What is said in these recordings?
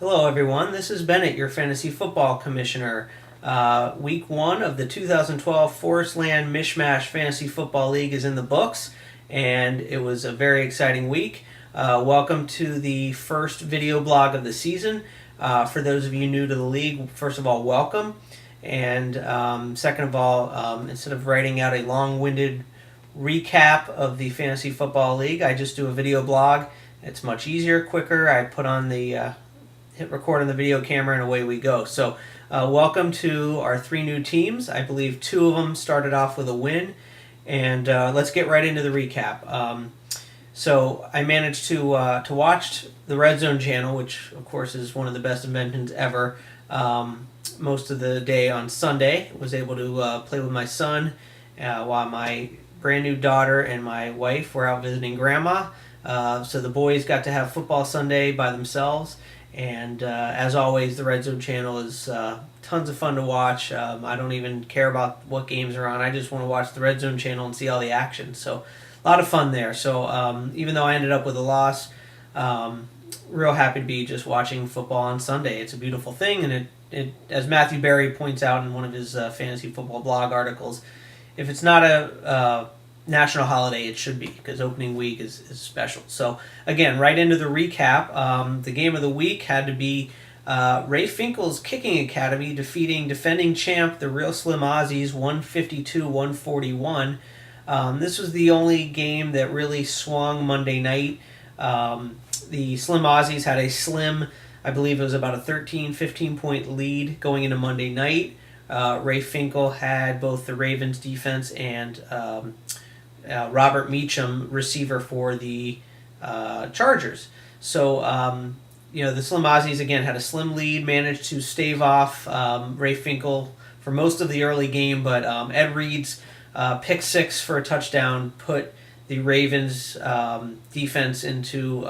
Hello, everyone. This is Bennett, your fantasy football commissioner. Week 1 of the 2012 ForrestLand MishMash Fantasy Football League is in the books, and it was a very exciting week. Welcome to the first video blog of the season. For those of you new to the league, first of all, welcome. And second of all, instead of writing out a long-winded recap of the Fantasy Football League, I just do a video blog. It's much easier, quicker. I put on the hit record on the video camera, and away we go. So welcome to our 3 new teams. I believe 2 of them started off with a win, and let's get right into the recap. So I managed to watch the Red Zone channel, which of course is one of the best inventions ever. Most of the day on Sunday, was able to play with my son while my brand new daughter and my wife were out visiting grandma. So the boys got to have football Sunday by themselves. And as always, the Red Zone channel is tons of fun to watch. I don't even care about what games are on. I just want to watch the Red Zone channel and see all the action. So a lot of fun there. So even though I ended up with a loss, real happy to be just watching football on Sunday. It's a beautiful thing. And it as Matthew Berry points out in one of his fantasy football blog articles, if it's not a national holiday, it should be, because opening week is special. So again, right into the recap. The game of the week had to be Ray Finkel's Kicking Academy defeating defending champ the Real Slim Aussies 152-141. This was the only game that really swung Monday night. The Slim Aussies had a slim, I believe it was about a 13-15 point lead going into Monday night. Ray Finkel had both the Ravens defense and Robert Meacham, receiver for the Chargers. So, the Slim Aussies, again, had a slim lead, managed to stave off Ray Finkel for most of the early game, but Ed Reed's pick 6 for a touchdown put the Ravens defense into,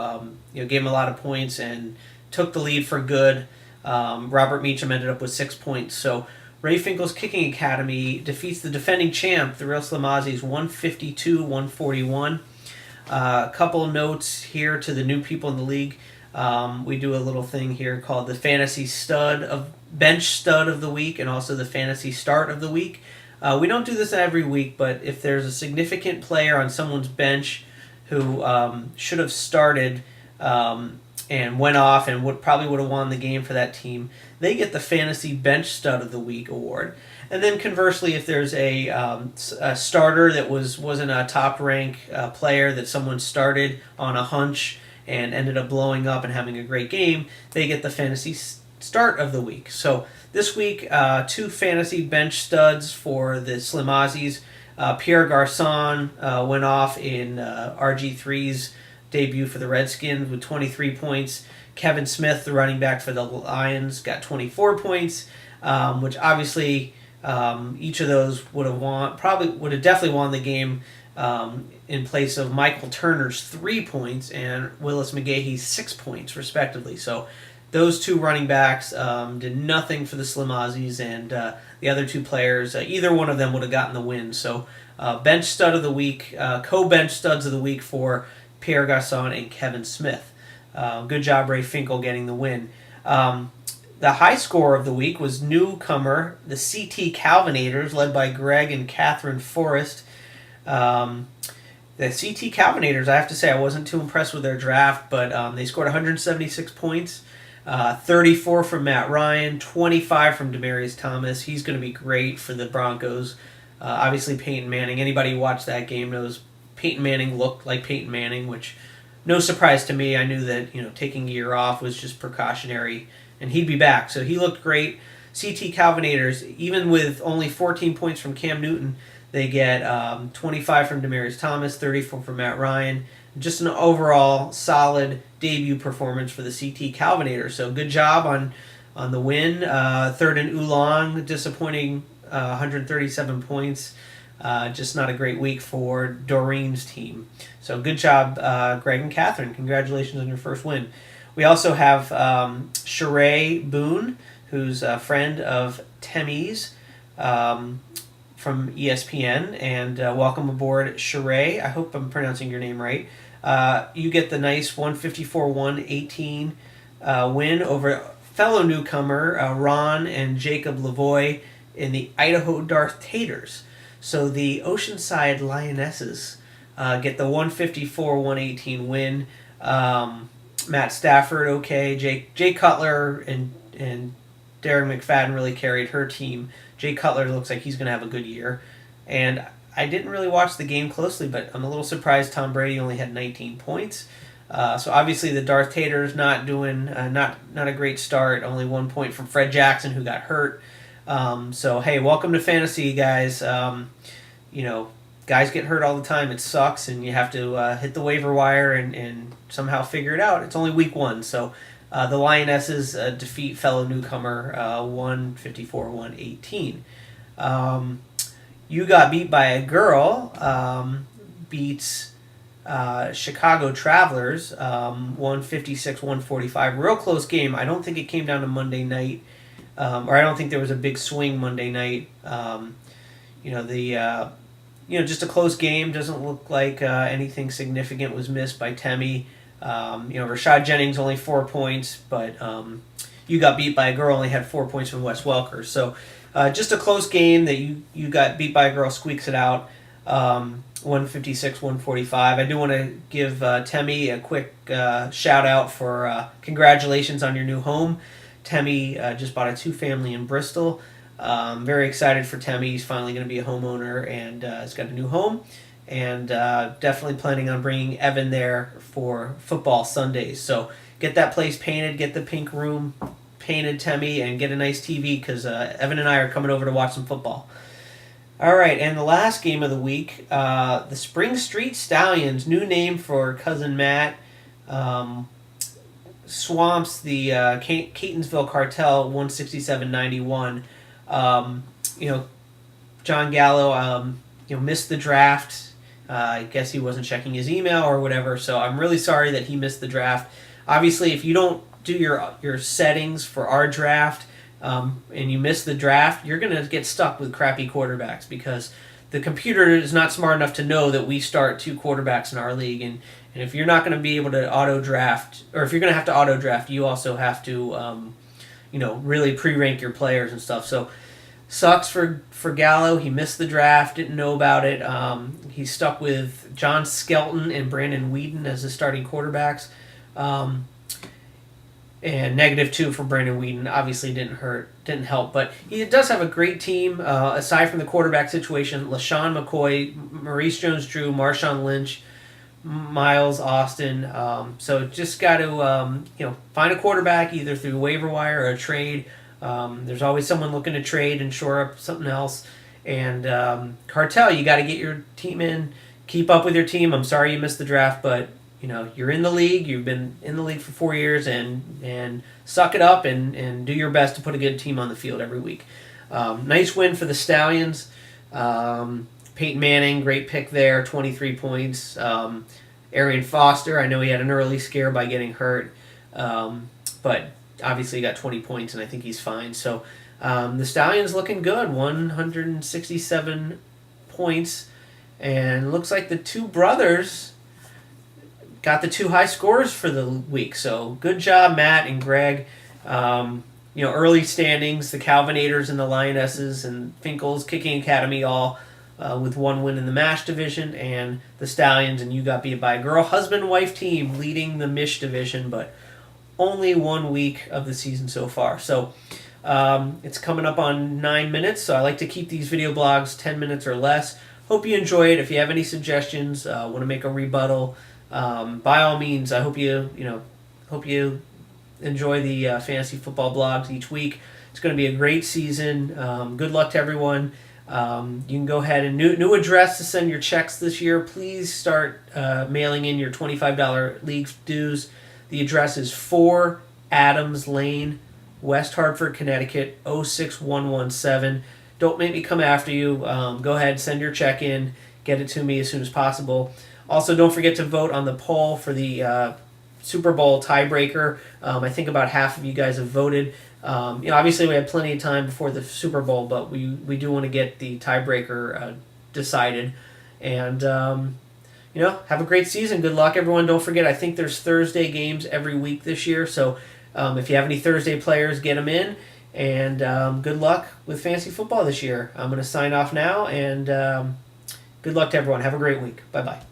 gave him a lot of points and took the lead for good. Robert Meacham ended up with 6 points. So Ray Finkel's Kicking Academy defeats the defending champ, the Real Slim Aussies, 152-141. A couple notes here to the new people in the league. We do a little thing here called the Fantasy Bench Stud of the Week, and also the Fantasy Start of the Week. We don't do this every week, but if there's a significant player on someone's bench who should have started and went off and probably would have won the game for that team, they get the Fantasy Bench Stud of the Week award. And then conversely, if there's a starter that wasn't a top-rank player that someone started on a hunch and ended up blowing up and having a great game, they get the Fantasy Start of the Week. So this week, 2 Fantasy Bench Studs for the Slim Aussies. Pierre Garçon went off in RG3's debut for the Redskins with 23 points. Kevin Smith, the running back for the Lions, got 24 points, which obviously each of those would have definitely won the game in place of Michael Turner's 3 points and Willis McGahee's 6 points, respectively. So those 2 running backs did nothing for the Slim Aussies, and the other 2 players, either one of them would have gotten the win. So bench stud of the week, co-bench studs of the week for Pierre Garçon and Kevin Smith. Good job, Ray Finkel, getting the win. The high score of the week was newcomer, the CT Calvinators, led by Greg and Catherine Forrest. The CT Calvinators, I have to say, I wasn't too impressed with their draft, but they scored 176 points, 34 from Matt Ryan, 25 from Demaryius Thomas. He's going to be great for the Broncos. Obviously, Peyton Manning. Anybody who watched that game knows Peyton Manning looked like Peyton Manning, which, no surprise to me. I knew that taking a year off was just precautionary, and he'd be back. So he looked great. CT Calvinators, even with only 14 points from Cam Newton, they get 25 from Demaryius Thomas, 34 from Matt Ryan. Just an overall solid debut performance for the CT Calvinators. So good job on the win. Third and Oolong, disappointing 137 points. Just not a great week for Doreen's team. So good job, Greg and Catherine. Congratulations on your first win. We also have Sheree Boone, who's a friend of Temmie's from ESPN. And welcome aboard, Sheree. I hope I'm pronouncing your name right. You get the nice 154-118 win over fellow newcomer Ron and Jacob Lavoie in the Idaho Darth Taters. So the Oceanside Lionesses get the 154-118 win. Matt Stafford, okay. Jay Cutler and Darren McFadden really carried her team. Jay Cutler looks like he's going to have a good year. And I didn't really watch the game closely, but I'm a little surprised Tom Brady only had 19 points. So obviously the Darth Taters not doing not a great start. Only 1 point from Fred Jackson, who got hurt. So hey, welcome to fantasy, guys. Guys get hurt all the time. It sucks, and you have to hit the waiver wire and somehow figure it out. It's only week 1, so the Lionesses defeat fellow newcomer 154-118. You got beat by a girl. Beats Chicago Travelers 156-145. Real close game. I don't think it came down to Monday night, or I don't think there was a big swing Monday night. Just a close game. Doesn't look like anything significant was missed by Temmie. Rashad Jennings only 4 points, but you got beat by a girl, only had 4 points from Wes Welker. So just a close game that you got beat by a girl, squeaks it out. 156-145. I do want to give Temmie a quick shout out for congratulations on your new home. Temmie just bought a 2-family in Bristol. Very excited for Temmie. He's finally going to be a homeowner and has got a new home. And definitely planning on bringing Evan there for football Sundays. So get that place painted, get the pink room painted, Temmie, and get a nice TV because Evan and I are coming over to watch some football. All right, and the last game of the week, the Spring Street Stallions, new name for Cousin Matt, swamps the Catonsville Cartel 167-91. John Gallo, missed the draft. I guess he wasn't checking his email or whatever, so I'm really sorry that he missed the draft. Obviously, if you don't do your settings for our draft and you miss the draft, you're going to get stuck with crappy quarterbacks because the computer is not smart enough to know that we start 2 quarterbacks in our league. And if you're not going to be able to auto-draft, or if you're going to have to auto-draft, you also have to really pre-rank your players and stuff. So sucks for Gallo. He missed the draft, didn't know about it. He's stuck with John Skelton and Brandon Whedon as his starting quarterbacks. And -2 for Brandon Whedon obviously didn't help. But he does have a great team, aside from the quarterback situation. LaShawn McCoy, Maurice Jones-Drew, Marshawn Lynch, Miles Austin. So just got to find a quarterback either through waiver wire or a trade. There's always someone looking to trade and shore up something else. And Cartel, you got to get your team in, keep up with your team. I'm sorry you missed the draft, but you're in the league. You've been in the league for 4 years, and suck it up and do your best to put a good team on the field every week. Nice win for the Stallions. Peyton Manning, great pick there, 23 points. Arian Foster, I know he had an early scare by getting hurt, but obviously he got 20 points, and I think he's fine. So the Stallions looking good, 167 points, and looks like the two brothers got the 2 high scores for the week. So good job, Matt and Greg. Early standings, the Calvinators and the Lionesses and Finkel's Kicking Academy all with 1 win in the MASH division, and the Stallions and You Got Beat by a Girl husband-wife team leading the Mish division, but only 1 week of the season so far. So it's coming up on 9 minutes, so I like to keep these video blogs 10 minutes or less. Hope you enjoy it. If you have any suggestions, want to make a rebuttal, by all means, I hope you enjoy the fantasy football blogs each week. It's going to be a great season. Good luck to everyone. You can go ahead and new address to send your checks this year. Please start mailing in your $25 league dues. The address is 4 Adams Lane, West Hartford, Connecticut, 06117. Don't make me come after you. Go ahead, send your check in. Get it to me as soon as possible. Also, don't forget to vote on the poll for the Super Bowl tiebreaker. I think about half of you guys have voted. Obviously we had plenty of time before the Super Bowl, but we do want to get the tiebreaker decided. And have a great season. Good luck, everyone. Don't forget, I think there's Thursday games every week this year, so If you have any Thursday players, get them in. And good luck with fantasy football this year. I'm going to sign off now, and good luck to everyone. Have a great week. Bye-bye.